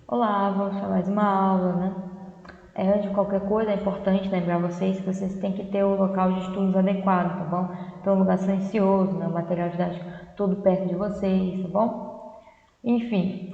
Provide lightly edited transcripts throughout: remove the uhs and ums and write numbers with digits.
Olá, vamos para mais uma aula, né? Antes de qualquer coisa, é importante lembrar vocês que vocês têm que ter o local de estudos adequado, tá bom? Então, um lugar silencioso, né? O material didático todo perto de vocês, tá bom? Enfim,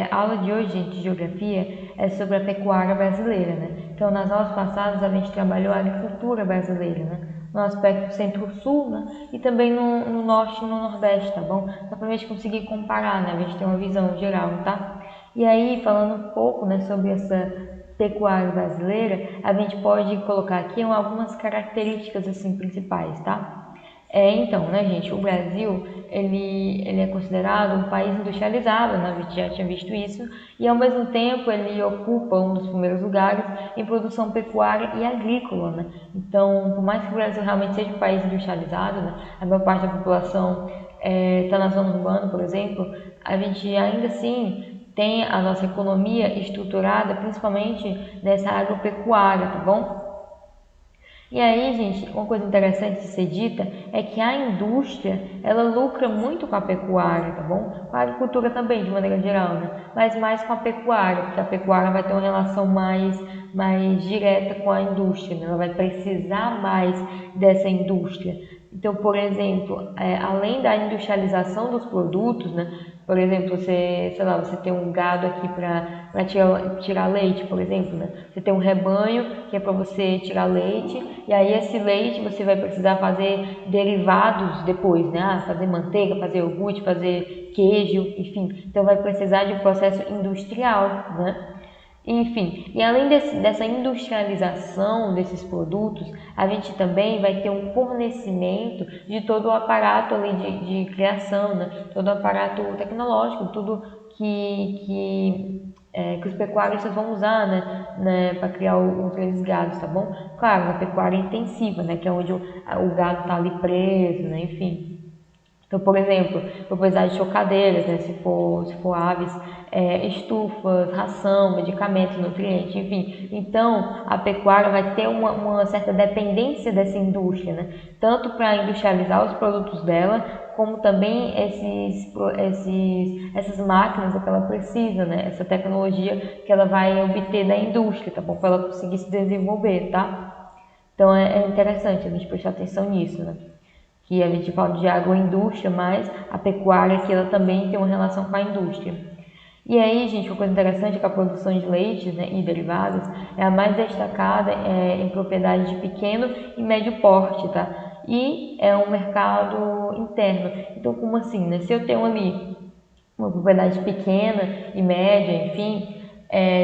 a aula de hoje, gente, de geografia, é sobre a pecuária brasileira, né? Então, nas aulas passadas, a gente trabalhou a agricultura brasileira, né? No aspecto centro-sul, né? E também no norte e no nordeste, tá bom? Só pra gente conseguir comparar, né? A gente ter uma visão geral, tá? E aí, falando um pouco, né, sobre essa pecuária brasileira, a gente pode colocar aqui algumas características assim principais, tá? Então, né, gente, o Brasil, ele é considerado um país industrializado, né, a gente já tinha visto isso, e ao mesmo tempo ele ocupa um dos primeiros lugares em produção pecuária e agrícola, né? Então, por mais que o Brasil realmente seja um país industrializado, né, a maior parte da população está na zona urbana, por exemplo, a gente ainda assim tem a nossa economia estruturada principalmente nessa agropecuária, tá bom? E aí, gente, uma coisa interessante de ser dita é que a indústria, ela lucra muito com a pecuária, tá bom? Com a agricultura também, de maneira geral, né? Mas mais com a pecuária, porque a pecuária vai ter uma relação mais direta com a indústria, né? Ela vai precisar mais dessa indústria. Então, por exemplo, além da industrialização dos produtos, né? Por exemplo, você, sei lá, você tem um gado aqui para tirar leite, por exemplo, né? Você tem um rebanho que é para você tirar leite, e aí esse leite você vai precisar fazer derivados depois, né? Fazer manteiga, fazer iogurte, fazer queijo, enfim. Então vai precisar de um processo industrial, né? Enfim, e além dessa industrialização desses produtos, a gente também vai ter um fornecimento de todo o aparato ali de criação, né? Todo o aparato tecnológico, tudo que os pecuaristas vão usar, né, para criar os gados, tá bom? Claro, na pecuária intensiva, né, que é onde o gado está ali preso, né, enfim. Então, por exemplo, vou precisar de chocadeiras, né, se for aves, estufas, ração, medicamentos, nutrientes, enfim. Então, a pecuária vai ter uma certa dependência dessa indústria, né? Tanto para industrializar os produtos dela, como também essas máquinas que ela precisa, né? Essa tecnologia que ela vai obter da indústria, tá bom? Para ela conseguir se desenvolver, tá? Então, é interessante a gente prestar atenção nisso, né? Que a gente fala de agroindústria, mas a pecuária aqui ela também tem uma relação com a indústria. E aí, gente, uma coisa interessante é que a produção de leite, né, e derivados é a mais destacada em propriedade de pequeno e médio porte, tá? E é um mercado interno. Então, como assim, né? Se eu tenho ali uma propriedade pequena e média, enfim,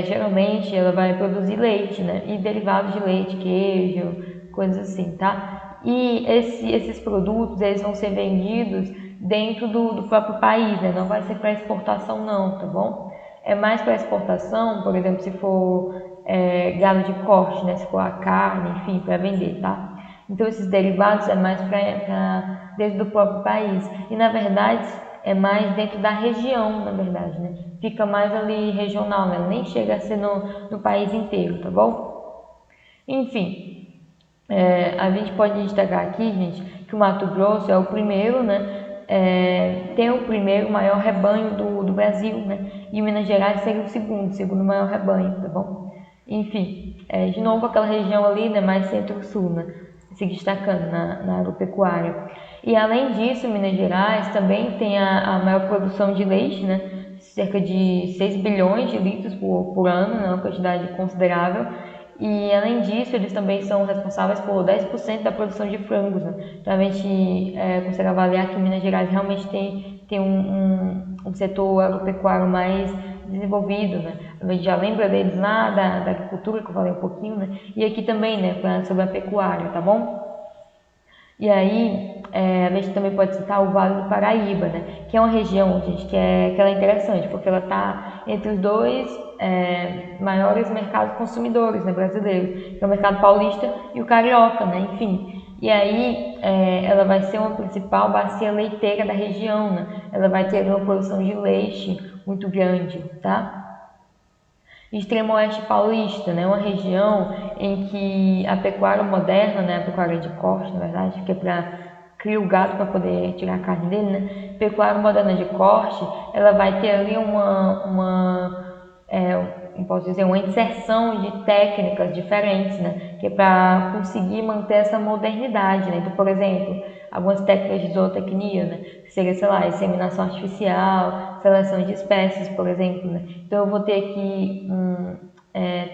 geralmente ela vai produzir leite, né? E derivados de leite, queijo, coisas assim, tá? E esses produtos, eles vão ser vendidos dentro do próprio país, né? Não vai ser para exportação não, tá bom? É mais para exportação, por exemplo, se for gado de corte, né? Se for a carne, enfim, para vender, tá? Então, esses derivados é mais para dentro do próprio país. E, na verdade, é mais dentro da região, na verdade, né? Fica mais ali regional, né? Nem chega a ser no país inteiro, tá bom? Enfim, a gente pode destacar aqui, gente, que o Mato Grosso é o primeiro, né? Tem o primeiro maior rebanho do Brasil, né? E Minas Gerais seria o segundo maior rebanho, tá bom? Enfim, de novo aquela região ali, né? Mais centro-sul, né? Se destacando na agropecuária. E além disso, Minas Gerais também tem a maior produção de leite, né? Cerca de 6 bilhões de litros por ano, né? Uma quantidade considerável. E além disso, eles também são responsáveis por 10% da produção de frangos, né? Então a gente consegue avaliar que Minas Gerais realmente tem um setor agropecuário mais desenvolvido, né? A gente já lembra deles lá da agricultura, que eu falei um pouquinho, né? E aqui também, né, sobre a pecuária, tá bom? E aí, a gente também pode citar o Vale do Paraíba, né? Que é uma região, gente, que ela é interessante, porque ela está entre os dois maiores mercados consumidores, né, brasileiros, que é o mercado paulista e o carioca, né? Enfim. E aí, ela vai ser uma principal bacia leiteira da região, né? Ela vai ter uma produção de leite muito grande, tá? Extremo Oeste Paulista, né, uma região em que a pecuária moderna, né, a pecuária de corte, na verdade, que é para criar o gado para poder tirar a carne dele, né, pecuária moderna de corte, ela vai ter ali posso dizer, uma inserção de técnicas diferentes, né? Que é para conseguir manter essa modernidade, né? Então, por exemplo, algumas técnicas de zootecnia, né? Que seria, sei lá, inseminação artificial, seleção de espécies, por exemplo, né? Então, eu vou ter aqui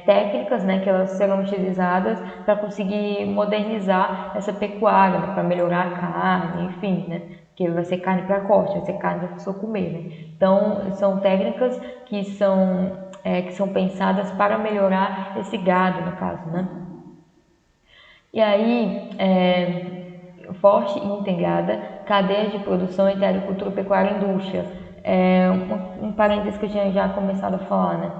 técnicas, né, que elas serão utilizadas para conseguir modernizar essa pecuária, né, para melhorar a carne, enfim, né? Que vai ser carne para corte, vai ser carne para a pessoa comer, né? Então, são técnicas que são pensadas para melhorar esse gado, no caso, né? E aí, forte e integrada, cadeia de produção entre agricultura, pecuária e indústria. Um parênteses que eu tinha já começado a falar, né?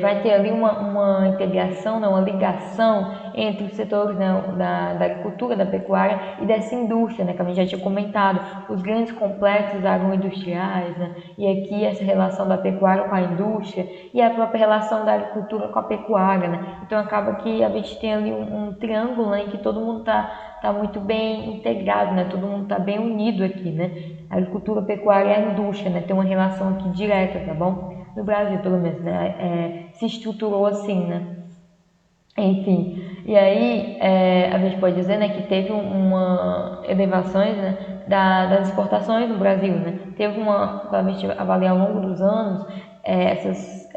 Vai ter ali uma integração, né, uma ligação entre os setores, né, da agricultura, da pecuária e dessa indústria, né, que a gente já tinha comentado, os grandes complexos agroindustriais, né, e aqui essa relação da pecuária com a indústria e a própria relação da agricultura com a pecuária, né. Então acaba que a gente tem ali um triângulo, né, em que todo mundo tá muito bem integrado, né, todo mundo está bem unido aqui, né. A agricultura, a pecuária e a indústria, né, tem uma relação aqui direta, tá bom? No Brasil, pelo menos, né? Se estruturou assim, né? Enfim, e aí a gente pode dizer, né, que teve uma elevações, né, das exportações no Brasil, né? Teve quando a gente avalia ao longo dos anos, essas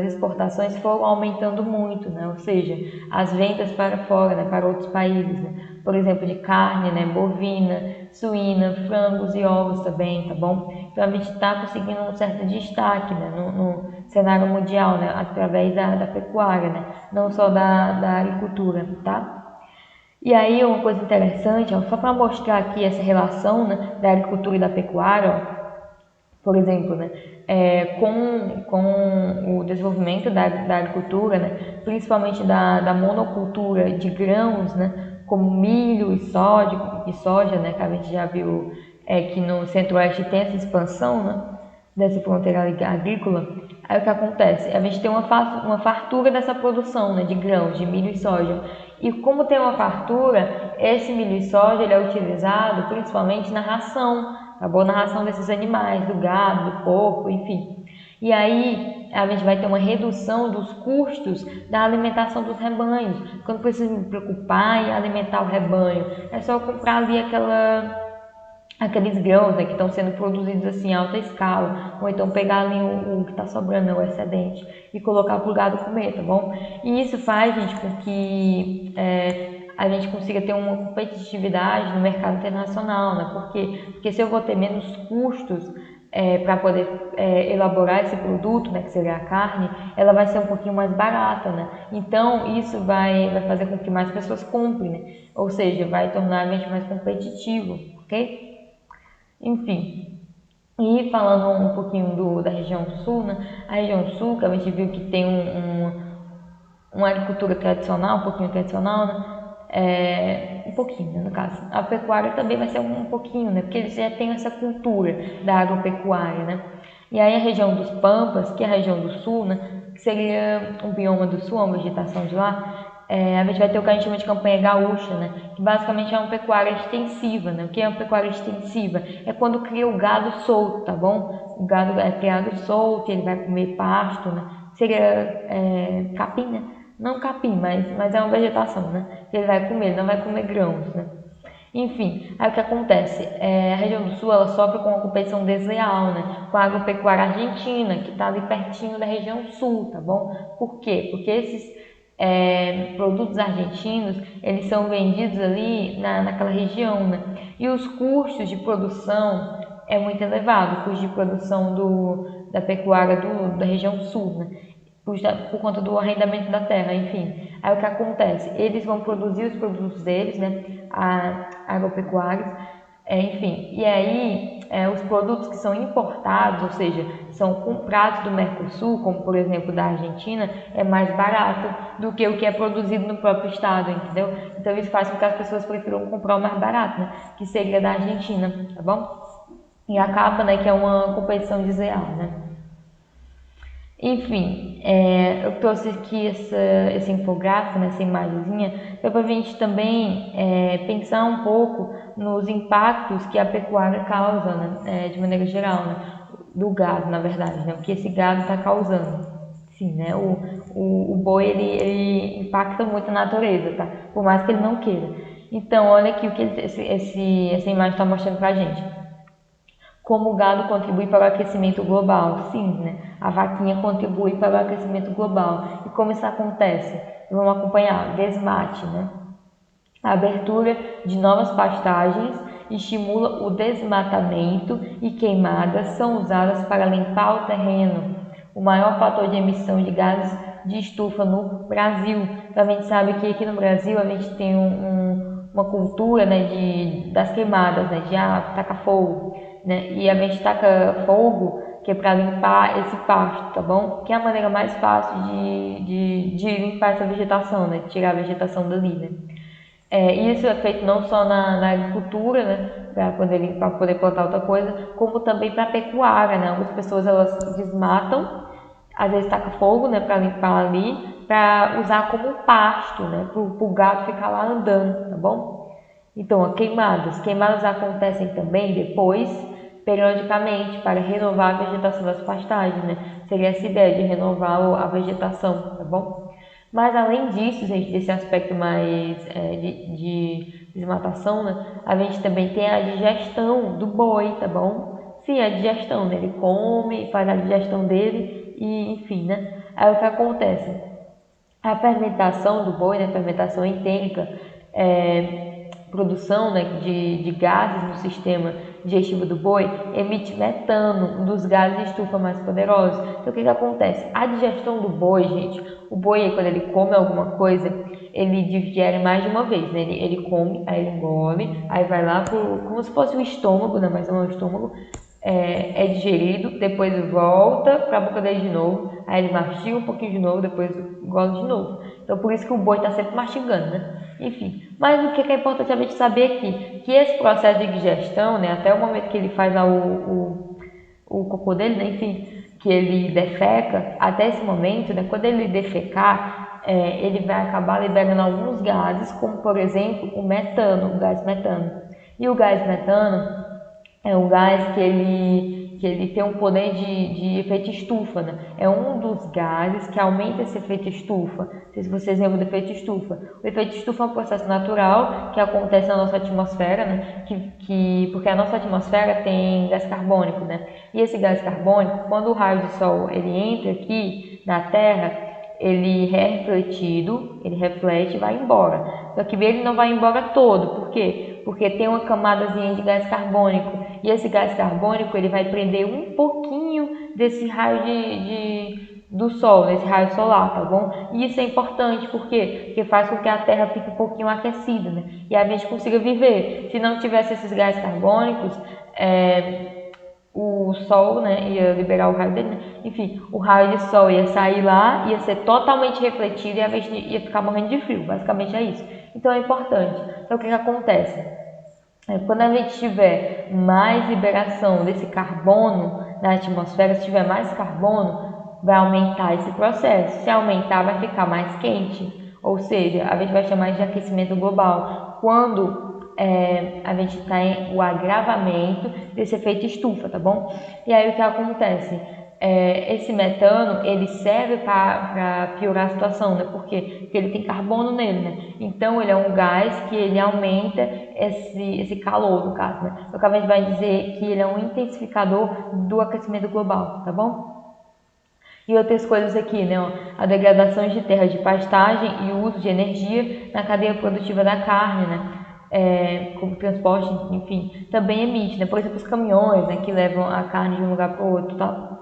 exportações foram aumentando muito, né? Ou seja, as vendas para fora, né, para outros países, né? Por exemplo, de carne, né, bovina, suína, frangos e ovos também, tá bom? Então a gente está conseguindo um certo destaque, né, no cenário mundial, né, através da pecuária, né, não só da agricultura, tá? E aí uma coisa interessante, ó, só para mostrar aqui essa relação, né, da agricultura e da pecuária, ó, por exemplo, né, com o desenvolvimento da agricultura, né, principalmente da monocultura de grãos, né, como milho e soja, né, que a gente já viu que no centro-oeste tem essa expansão, né, dessa fronteira agrícola. Aí o que acontece? A gente tem uma fartura dessa produção, né, de grãos, de milho e soja. E como tem uma fartura, esse milho e soja ele é utilizado principalmente na ração, tá bom? Na ração desses animais, do gado, do porco, enfim. E aí a gente vai ter uma redução dos custos da alimentação dos rebanhos. Quando precisa me preocupar em alimentar o rebanho, é só comprar ali aqueles grãos, né, que estão sendo produzidos assim em alta escala, ou então pegar ali o que está sobrando, né, o excedente, e colocar para o gado comer, tá bom? E isso faz, gente, com que a gente consiga ter uma competitividade no mercado internacional, né? Por quê? Porque se eu vou ter menos custos para poder elaborar esse produto, né, que seria a carne, ela vai ser um pouquinho mais barata, né? Então isso vai fazer com que mais pessoas comprem, né? Ou seja, vai tornar a gente mais competitivo, ok? Enfim, e falando um pouquinho da região sul, né? A região sul, que a gente viu que tem uma agricultura tradicional, um pouquinho tradicional, né? Um pouquinho, né, no caso. A pecuária também vai ser um pouquinho, né? Porque eles já têm essa cultura da agropecuária, né? E aí a região dos Pampas, que é a região do sul, né? Que seria um bioma do sul, uma vegetação de lá, a gente vai ter o que a gente chama de campanha gaúcha, né? Que basicamente é uma pecuária extensiva, né? O que é uma pecuária extensiva? É quando cria o gado solto, tá bom? O gado é criado solto, ele vai comer pasto, né? Seria capim, né? Não capim, mas é uma vegetação, né? Que ele vai comer, ele não vai comer grãos, né? Enfim, aí o que acontece? A região do sul ela sofre com uma competição desleal, né? Com a agropecuária argentina, que está ali pertinho da região sul, tá bom? Por quê? Porque esses produtos argentinos, eles são vendidos ali naquela região, né? E os custos de produção é muito elevado, o custo de produção da pecuária da região sul, né? Por conta do arrendamento da terra, enfim. Aí o que acontece? Eles vão produzir os produtos deles, né, agropecuários, enfim. E aí os produtos que são importados, ou seja, são comprados do Mercosul, como por exemplo da Argentina, é mais barato do que o que é produzido no próprio estado, entendeu? Então isso faz com que as pessoas prefiram comprar o mais barato, né, que seria da Argentina, tá bom? E acaba, né, que é uma competição desleal, né? Enfim, eu trouxe aqui esse infográfico, né, essa imagenzinha, para a gente também pensar um pouco nos impactos que a pecuária causa, né, de maneira geral, né, do gado, na verdade, né, o que esse gado está causando. Sim, né? O boi, ele impacta muito a natureza, tá? Por mais que ele não queira. Então, olha aqui o que essa imagem está mostrando pra gente. Como o gado contribui para o aquecimento global? Sim, né? A vaquinha contribui para o aquecimento global. E como isso acontece? Vamos acompanhar. Desmate, né? A abertura de novas pastagens estimula o desmatamento e queimadas são usadas para limpar o terreno, o maior fator de emissão de gases de estufa no Brasil. Então, a gente sabe que aqui no Brasil a gente tem uma cultura, né, das queimadas, né, de tacar fogo, né, e a gente taca fogo que é para limpar esse pasto, tá bom? Que é a maneira mais fácil de limpar essa vegetação, né, de tirar a vegetação dali, né. Isso é feito não só na agricultura, né, para poder plantar outra coisa, como também para a pecuária, né. Algumas pessoas elas desmatam, às vezes taca fogo, né, para limpar ali, para usar como pasto, né, para o gado ficar lá andando, tá bom? Então, queimadas acontecem também depois, periodicamente, para renovar a vegetação das pastagens, né? Seria essa ideia de renovar a vegetação, tá bom? Mas além disso, gente, desse aspecto mais de desmatação, né, a gente também tem a digestão do boi, tá bom? Sim, a digestão, né? Ele come, faz a digestão dele e, enfim, né? Aí o que acontece? A fermentação do boi, né? A fermentação entêrica, produção, né, de gases no sistema digestivo do boi, emite metano, um dos gases de estufa mais poderosos. Então, o que acontece? A digestão do boi, gente, o boi, quando ele come alguma coisa, ele digere mais de uma vez, né? Ele come, aí ele engole, aí vai lá como se fosse o estômago, né? Mas não é o estômago, é digerido, depois volta para a boca dele de novo, aí ele mastiga um pouquinho de novo, depois engole de novo. Então, por isso que o boi está sempre mastigando, né? Enfim, mas o que é importante a gente saber aqui? Que esse processo de digestão, né, até o momento que ele faz lá o cocô dele, né, enfim, que ele defeca, até esse momento, né, quando ele defecar, ele vai acabar liberando alguns gases, como por exemplo o metano, o gás metano. E o gás metano é um gás que ele tem um poder de efeito estufa, né? É um dos gases que aumenta esse efeito estufa. Não sei se vocês lembram do efeito estufa. O efeito estufa é um processo natural que acontece na nossa atmosfera, né? Porque a nossa atmosfera tem gás carbônico, né? E esse gás carbônico, quando o raio de sol ele entra aqui na Terra, ele é refletido, ele reflete e vai embora. Só que ele não vai embora todo. Por quê? Porque tem uma camadazinha de gás carbônico. E esse gás carbônico ele vai prender um pouquinho desse raio do sol, desse raio solar, tá bom? E isso é importante, por quê? Porque faz com que a Terra fique um pouquinho aquecida, né? E a gente consiga viver. Se não tivesse esses gás carbônicos, o sol, né, ia liberar o raio dele, né? Enfim, o raio de sol ia sair lá, ia ser totalmente refletido e a gente ia ficar morrendo de frio, basicamente é isso. Então é importante. Então o que acontece? Quando a gente tiver mais liberação desse carbono na atmosfera, se tiver mais carbono, vai aumentar esse processo. Se aumentar, vai ficar mais quente. Ou seja, a gente vai chamar de aquecimento global. Quando a gente tem o agravamento desse efeito estufa, tá bom? E aí o que acontece? Esse metano, ele serve para piorar a situação, né? Por quê? Porque ele tem carbono nele, né? Então, ele é um gás que ele aumenta esse calor, no caso, né? Então, a gente vai dizer que ele é um intensificador do aquecimento global, tá bom? E outras coisas aqui, né? A degradação de terras de pastagem e o uso de energia na cadeia produtiva da carne, né? Como transporte, enfim, também emite, né? Por exemplo, os caminhões, né, que levam a carne de um lugar para o outro, tal.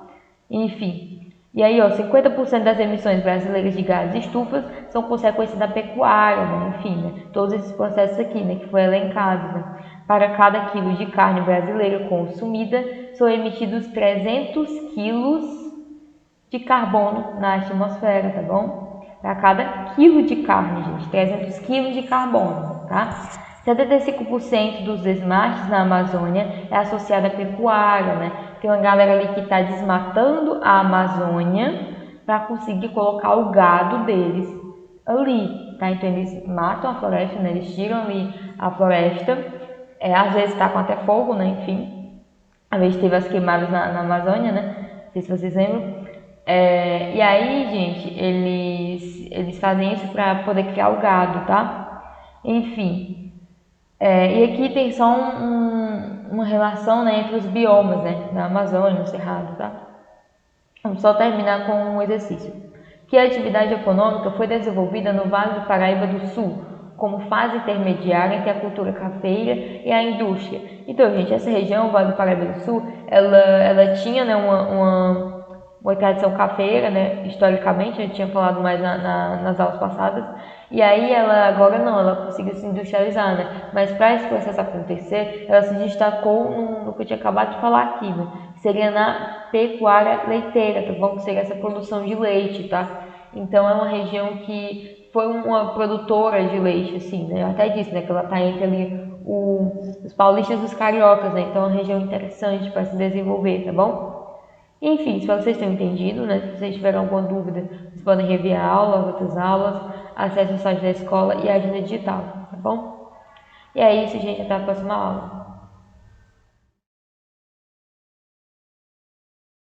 Enfim. E aí, 50% das emissões brasileiras de gases estufas são consequência da pecuária, né? Enfim, né? Todos esses processos aqui, né, que foi elencado, né? Para cada quilo de carne brasileira consumida, são emitidos 300 quilos de carbono na atmosfera, tá bom? Para cada quilo de carne, gente, 300 quilos de carbono, tá? 75% dos desmates na Amazônia é associado à pecuária, né? Tem uma galera ali que está desmatando a Amazônia para conseguir colocar o gado deles ali, tá? Então eles matam a floresta, né? Eles tiram ali a floresta, às vezes tá com até fogo, né? Enfim, às vezes teve as queimadas na Amazônia, né? Não sei se vocês lembram. E aí, gente, eles fazem isso para poder criar o gado, tá? Enfim, e aqui tem só uma relação, né, entre os biomas, né, da Amazônia, no Cerrado, tá? Vamos só terminar com um exercício. Que a atividade econômica foi desenvolvida no Vale do Paraíba do Sul, como fase intermediária entre a cultura cafeira e a indústria. Então, gente, essa região, o Vale do Paraíba do Sul, ela tinha, né, uma tradição cafeira, né, historicamente, a gente tinha falado mais nas aulas passadas, e aí ela agora não, ela conseguiu se industrializar, né, mas para esse processo acontecer, ela se destacou no que eu tinha acabado de falar aqui, né, seria na pecuária leiteira, tá bom? Que seria essa produção de leite, tá? Então é uma região que foi uma produtora de leite, assim, né? Eu até disse, né, que ela tá entre ali os paulistas e os cariocas, né? Então é uma região interessante para se desenvolver, tá bom? Enfim, espero que vocês tenham entendido, né? Se vocês tiverem alguma dúvida, vocês podem rever a aula, outras aulas, acesse o site da escola e a agenda digital, tá bom? E é isso, gente. Até a próxima aula.